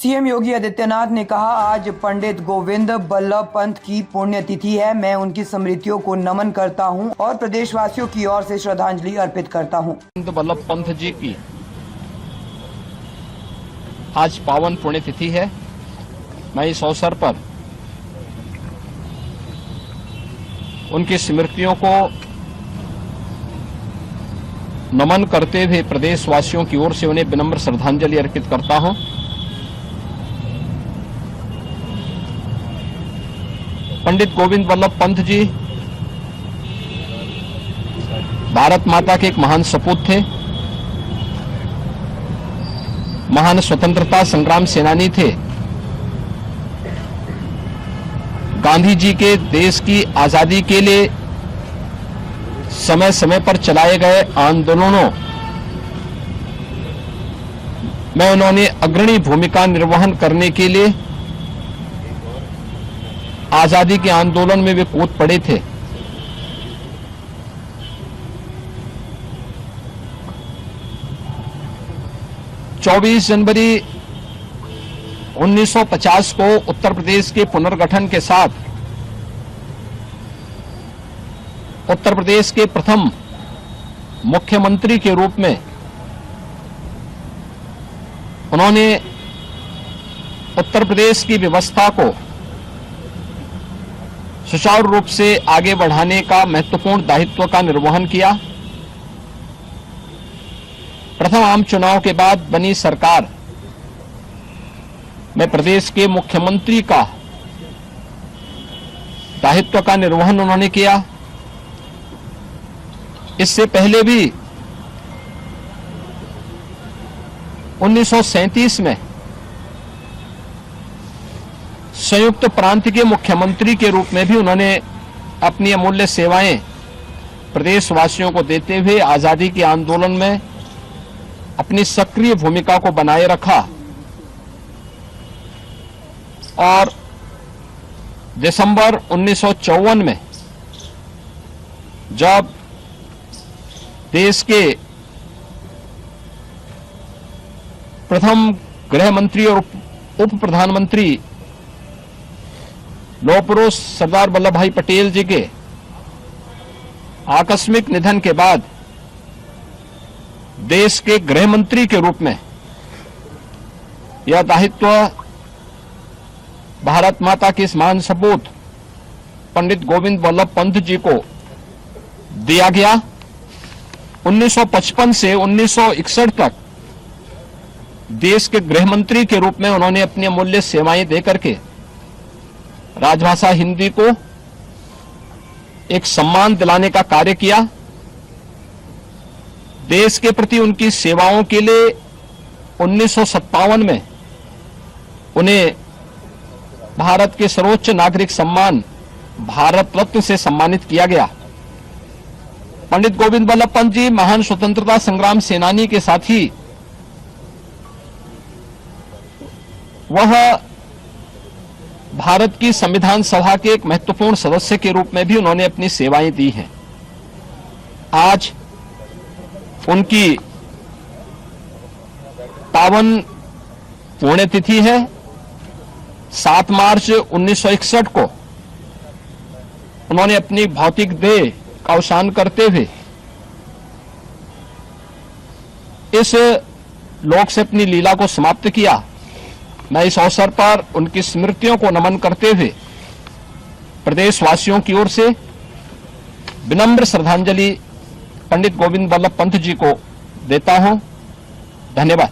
CM Yogi Adityanath ने कहा, आज पंडित गोविंद बल्लभ पंत की पुण्यतिथि है। मैं उनकी स्मृतियों को नमन करता हूं और प्रदेशवासियों की ओर से श्रद्धांजलि अर्पित करता हूं। बल्लभ पंत जी की आज पावन पुण्यतिथि है। मैं इस अवसर पर उनकी स्मृतियों को नमन करते हुए प्रदेशवासियों की ओर से उन्हें विनम्र श्रद्धांजलि अर्पित करता हूं। पंडित गोविंद बल्लभ पंत जी भारत माता के एक महान सपूत थे, महान स्वतंत्रता संग्राम सेनानी थे। गांधी जी के देश की आजादी के लिए समय समय पर चलाए गए आंदोलनों में उन्होंने अग्रणी भूमिका निर्वहन करने के लिए आजादी के आंदोलन में वे कूद पड़े थे। चौबीस जनवरी 1950 को उत्तर प्रदेश के पुनर्गठन के साथ उत्तर प्रदेश के प्रथम मुख्यमंत्री के रूप में उन्होंने उत्तर प्रदेश की व्यवस्था को सुचारू रूप से आगे बढ़ाने का महत्वपूर्ण दायित्व का निर्वहन किया। प्रथम आम चुनाव के बाद बनी सरकार में प्रदेश के मुख्यमंत्री का दायित्व का निर्वहन उन्होंने किया। इससे पहले भी 1937 में संयुक्त प्रांत के मुख्यमंत्री के रूप में भी उन्होंने अपनी अमूल्य सेवाएं प्रदेशवासियों को देते हुए आजादी के आंदोलन में अपनी सक्रिय भूमिका को बनाए रखा। और दिसंबर 1954 में जब देश के प्रथम गृह मंत्री और उप प्रधानमंत्री लौह पुरुष सरदार वल्लभ भाई पटेल जी के आकस्मिक निधन के बाद देश के गृह मंत्री के रूप में यह दायित्व भारत माता के इस महान सपूत पंडित गोविंद बल्लभ पंत जी को दिया गया। 1955 से 1961 तक देश के गृह मंत्री के रूप में उन्होंने अपनी अमूल्य सेवाएं देकर के राजभाषा हिंदी को एक सम्मान दिलाने का कार्य किया। देश के प्रति उनकी सेवाओं के लिए 1957 में उन्हें भारत के सर्वोच्च नागरिक सम्मान भारत रत्न से सम्मानित किया गया। पंडित गोविंद बल्लभ पंत जी महान स्वतंत्रता संग्राम सेनानी के साथ ही वह भारत की संविधान सभा के एक महत्वपूर्ण सदस्य के रूप में भी उन्होंने अपनी सेवाएं दी हैं। आज उनकी पावन पुण्यतिथि है। 7 मार्च 1961 को उन्होंने अपनी भौतिक देह का अवसान करते हुए इस लोक से अपनी लीला को समाप्त किया। मैं इस अवसर पर उनकी स्मृतियों को नमन करते हुए प्रदेशवासियों की ओर से विनम्र श्रद्धांजलि पंडित गोविंद बल्लभ पंत जी को देता हूं। धन्यवाद।